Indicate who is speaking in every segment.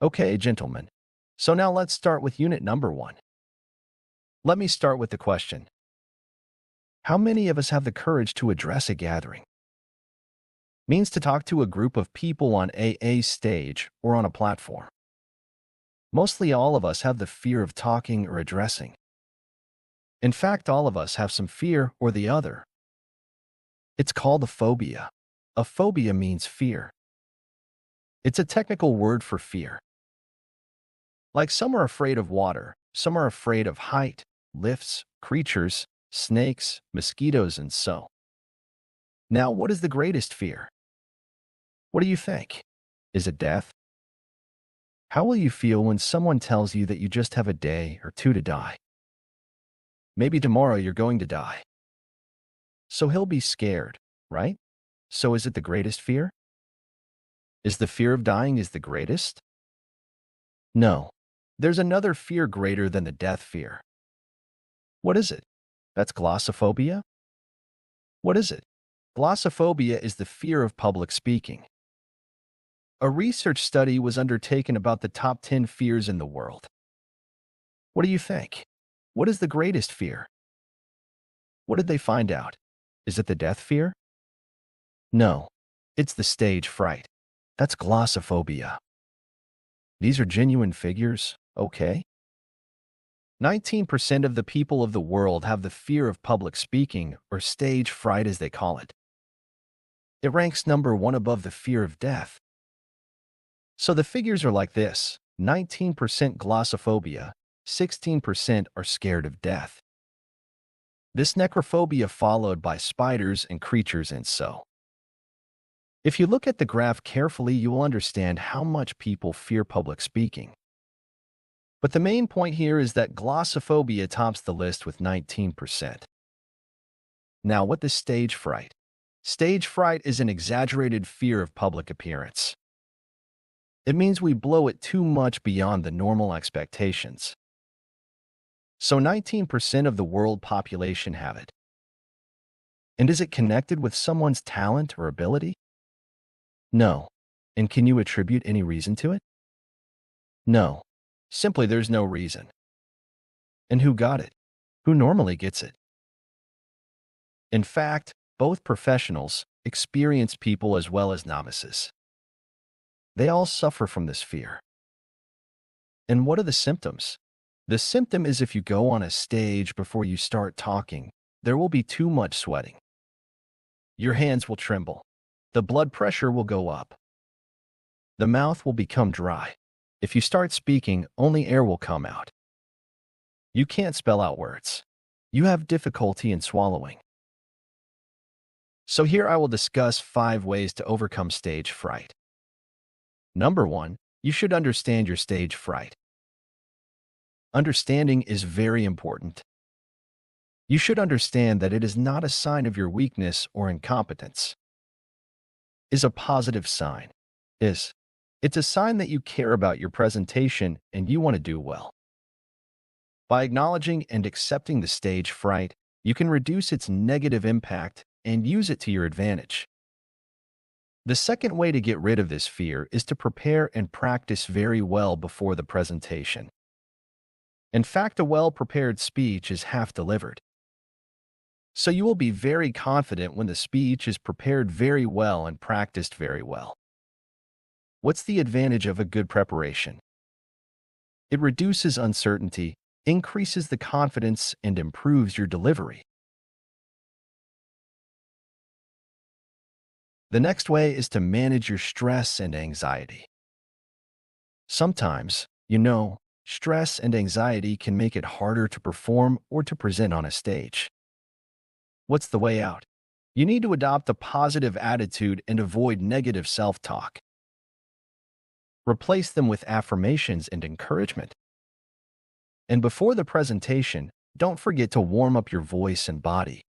Speaker 1: Okay, gentlemen. So now let's start with unit number 1. Let me start with the question. How many of us have the courage to address a gathering? Means to talk to a group of people on a stage or on a platform. Mostly all of us have the fear of talking or addressing. In fact, all of us have some fear or the other. It's called a phobia. A phobia means fear. It's a technical word for fear. Like some are afraid of water, some are afraid of height, lifts, creatures, snakes, mosquitoes, and so. Now, what is the greatest fear? What do you think? Is it death? How will you feel when someone tells you that you just have a day or two to die? Maybe tomorrow you're going to die. So he'll be scared, right? So is it the greatest fear? Is the fear of dying is the greatest? No. There's another fear greater than the death fear. What is it? That's glossophobia? What is it? Glossophobia is the fear of public speaking. A research study was undertaken about the top 10 fears in the world. What do you think? What is the greatest fear? What did they find out? Is it the death fear? No, it's the stage fright. That's glossophobia. These are genuine figures, okay? 19% of the people of the world have the fear of public speaking, or stage fright as they call it. It ranks number 1 above the fear of death. So the figures are like this: 19% glossophobia, 16% are scared of death. This necrophobia followed by spiders and creatures and so. If you look at the graph carefully, you will understand how much people fear public speaking. But the main point here is that glossophobia tops the list with 19%. Now, what is stage fright? Stage fright is an exaggerated fear of public appearance. It means we blow it too much beyond the normal expectations. So 19% of the world population have it. And is it connected with someone's talent or ability? No. And can you attribute any reason to it? No. Simply there's no reason. And who got it? Who normally gets it? In fact, both professionals, experienced people as well as novices. They all suffer from this fear. And what are the symptoms? The symptom is if you go on a stage before you start talking, there will be too much sweating. Your hands will tremble. The blood pressure will go up. The mouth will become dry. If you start speaking, only air will come out. You can't spell out words. You have difficulty in swallowing. So here I will discuss 5 ways to overcome stage fright. Number 1, you should understand your stage fright. Understanding is very important. You should understand that it is not a sign of your weakness or incompetence. Is a positive sign. It's a sign that you care about your presentation and you want to do well. By acknowledging and accepting the stage fright, you can reduce its negative impact and use it to your advantage. The second way to get rid of this fear is to prepare and practice very well before the presentation. In fact, a well-prepared speech is half delivered. So you will be very confident when the speech is prepared very well and practiced very well. What's the advantage of a good preparation? It reduces uncertainty, increases the confidence, and improves your delivery. The next way is to manage your stress and anxiety. Sometimes, stress and anxiety can make it harder to perform or to present on a stage. What's the way out? You need to adopt a positive attitude and avoid negative self-talk. Replace them with affirmations and encouragement. And before the presentation, don't forget to warm up your voice and body.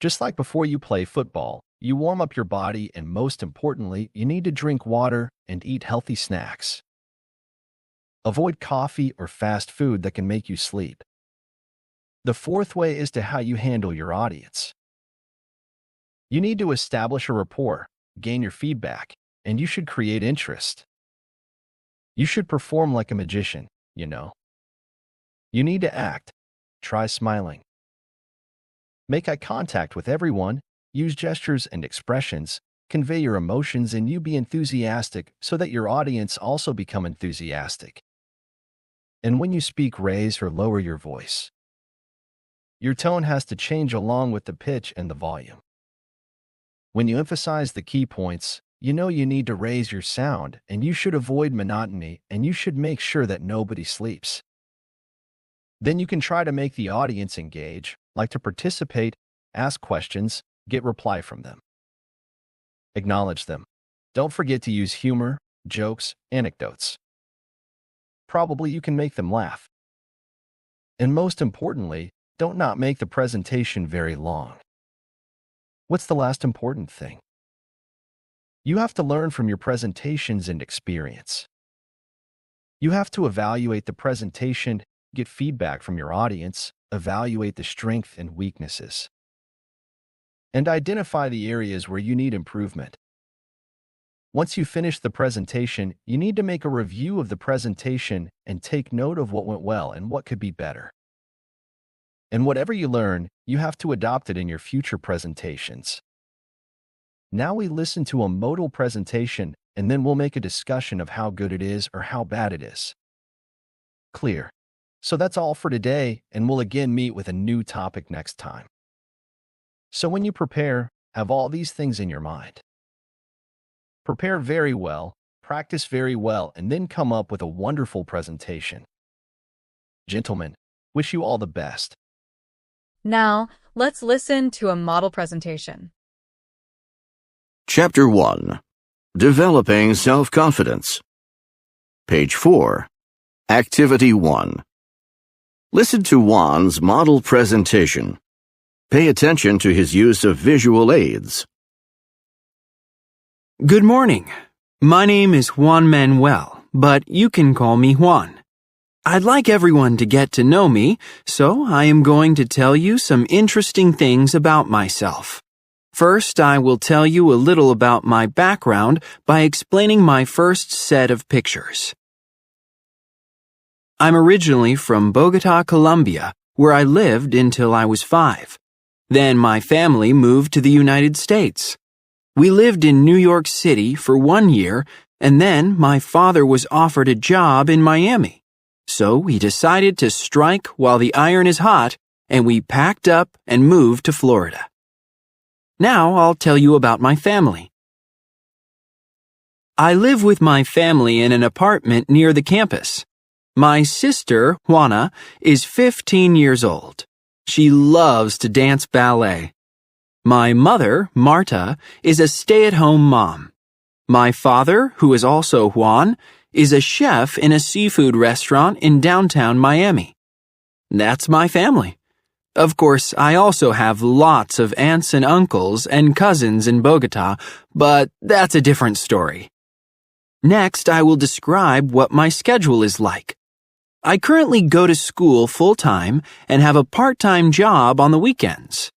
Speaker 1: Just like before you play football, you warm up your body, and most importantly, you need to drink water and eat healthy snacks. Avoid coffee or fast food that can make you sleep. The fourth way is to how you handle your audience. You need to establish a rapport, gain your feedback, and you should create interest. You should perform like a magician, you know. You need to act. Try smiling. Make eye contact with everyone, use gestures and expressions, convey your emotions, and you be enthusiastic so that your audience also become enthusiastic. And when you speak, raise or lower your voice. Your tone has to change along with the pitch and the volume. When you emphasize the key points, you know you need to raise your sound, and you should avoid monotony, and you should make sure that nobody sleeps. Then you can try to make the audience engage, like to participate, ask questions, get reply from them. Acknowledge them. Don't forget to use humor, jokes, anecdotes. Probably you can make them laugh. And most importantly, don't not make the presentation very long. What's the last important thing? You have to learn from your presentations and experience. You have to evaluate the presentation, get feedback from your audience, evaluate the strengths and weaknesses, and identify the areas where you need improvement. Once you finish the presentation, you need to make a review of the presentation and take note of what went well and what could be better. And whatever you learn, you have to adopt it in your future presentations. Now we listen to a modal presentation, and then we'll make a discussion of how good it is or how bad it is. Clear. So that's all for today, and we'll again meet with a new topic next time. So when you prepare, have all these things in your mind. Prepare very well, practice very well, and then come up with a wonderful presentation. Gentlemen, wish you all the best.
Speaker 2: Now, let's listen to a model presentation.
Speaker 3: Chapter 1. Developing Self-Confidence. Page 4. Activity 1. Listen to Juan's model presentation. Pay attention to his use of visual aids.
Speaker 4: Good morning. My name is Juan Manuel, but you can call me Juan. I'd like everyone to get to know me, so I am going to tell you some interesting things about myself. First, I will tell you a little about my background by explaining my first set of pictures. I'm originally from Bogota, Colombia, where I lived until I was 5. Then my family moved to the United States. We lived in New York City for 1 year, and then my father was offered a job in Miami. So we decided to strike while the iron is hot, and we packed up and moved to Florida. Now I'll tell you about my family. I live with my family in an apartment near the campus. My sister, Juana, is 15 years old. She loves to dance ballet. My mother, Marta, is a stay-at-home mom. My father, who is also Juan, is a chef in a seafood restaurant in downtown Miami. That's my family. Of course, I also have lots of aunts and uncles and cousins in Bogota, but that's a different story. Next, I will describe what my schedule is like. I currently go to school full-time and have a part-time job on the weekends.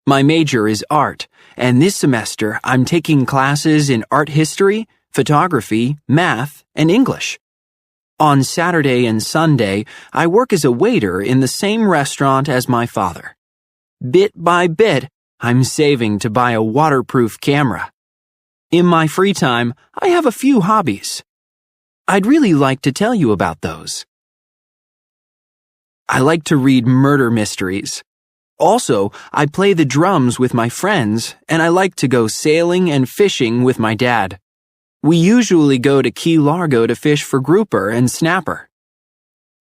Speaker 4: My major is art, and this semester I'm taking classes in art history, photography, math, and English. On Saturday and Sunday, I work as a waiter in the same restaurant as my father. Bit by bit, I'm saving to buy a waterproof camera. In my free time, I have a few hobbies. I'd really like to tell you about those. I like to read murder mysteries. Also, I play the drums with my friends, and I like to go sailing and fishing with my dad. We usually go to Key Largo to fish for grouper and snapper.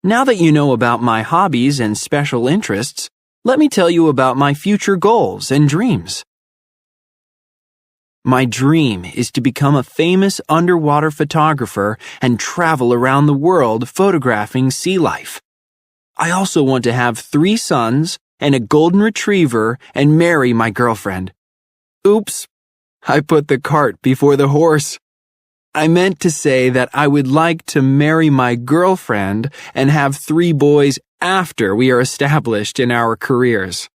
Speaker 4: Now that you know about my hobbies and special interests, let me tell you about my future goals and dreams. My dream is to become a famous underwater photographer and travel around the world photographing sea life. I also want to have 3 sons and a golden retriever and marry my girlfriend. Oops, I put the cart before the horse. I meant to say that I would like to marry my girlfriend and have 3 boys after we are established in our careers.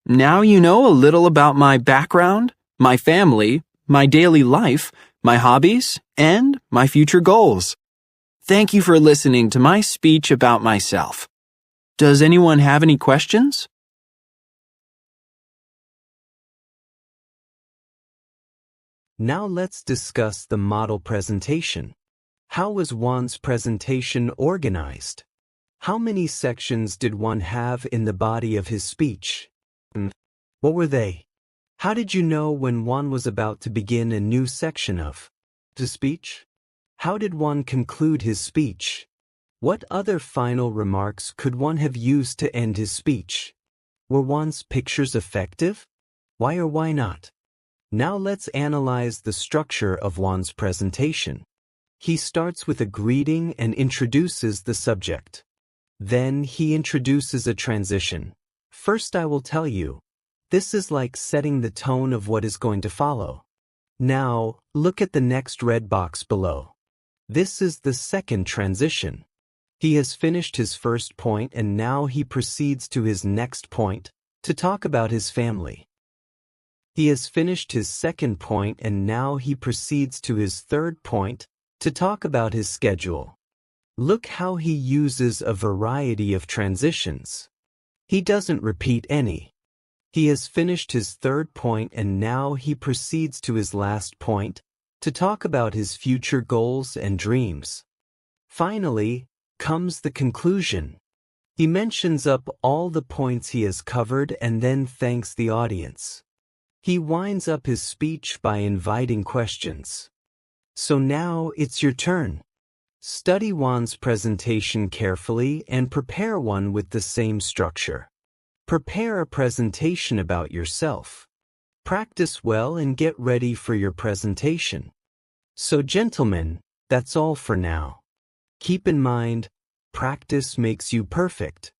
Speaker 4: Now you know a little about my background, my family, my daily life, my hobbies, and my future goals. Thank you for listening to my speech about myself. Does anyone have any questions?
Speaker 5: Now let's discuss the model presentation. How was Juan's presentation organized? How many sections did Juan have in the body of his speech? What were they? How did you know when Juan was about to begin a new section of the speech? How did Juan conclude his speech? What other final remarks could Juan have used to end his speech? Were Juan's pictures effective? Why or why not? Now let's analyze the structure of Juan's presentation. He starts with a greeting and introduces the subject. Then he introduces a transition. First, I will tell you, this is like setting the tone of what is going to follow. Now, look at the next red box below. This is the second transition. He has finished his first point and now he proceeds to his next point to talk about his family. He has finished his second point and now he proceeds to his third point to talk about his schedule. Look how he uses a variety of transitions. He doesn't repeat any. He has finished his third point and now he proceeds to his last point to talk about his future goals and dreams. Finally, comes the conclusion. He mentions up all the points he has covered and then thanks the audience. He winds up his speech by inviting questions. So now it's your turn. Study Juan's presentation carefully and prepare one with the same structure. Prepare a presentation about yourself. Practice well and get ready for your presentation. So gentlemen, that's all for now. Keep in mind, practice makes you perfect.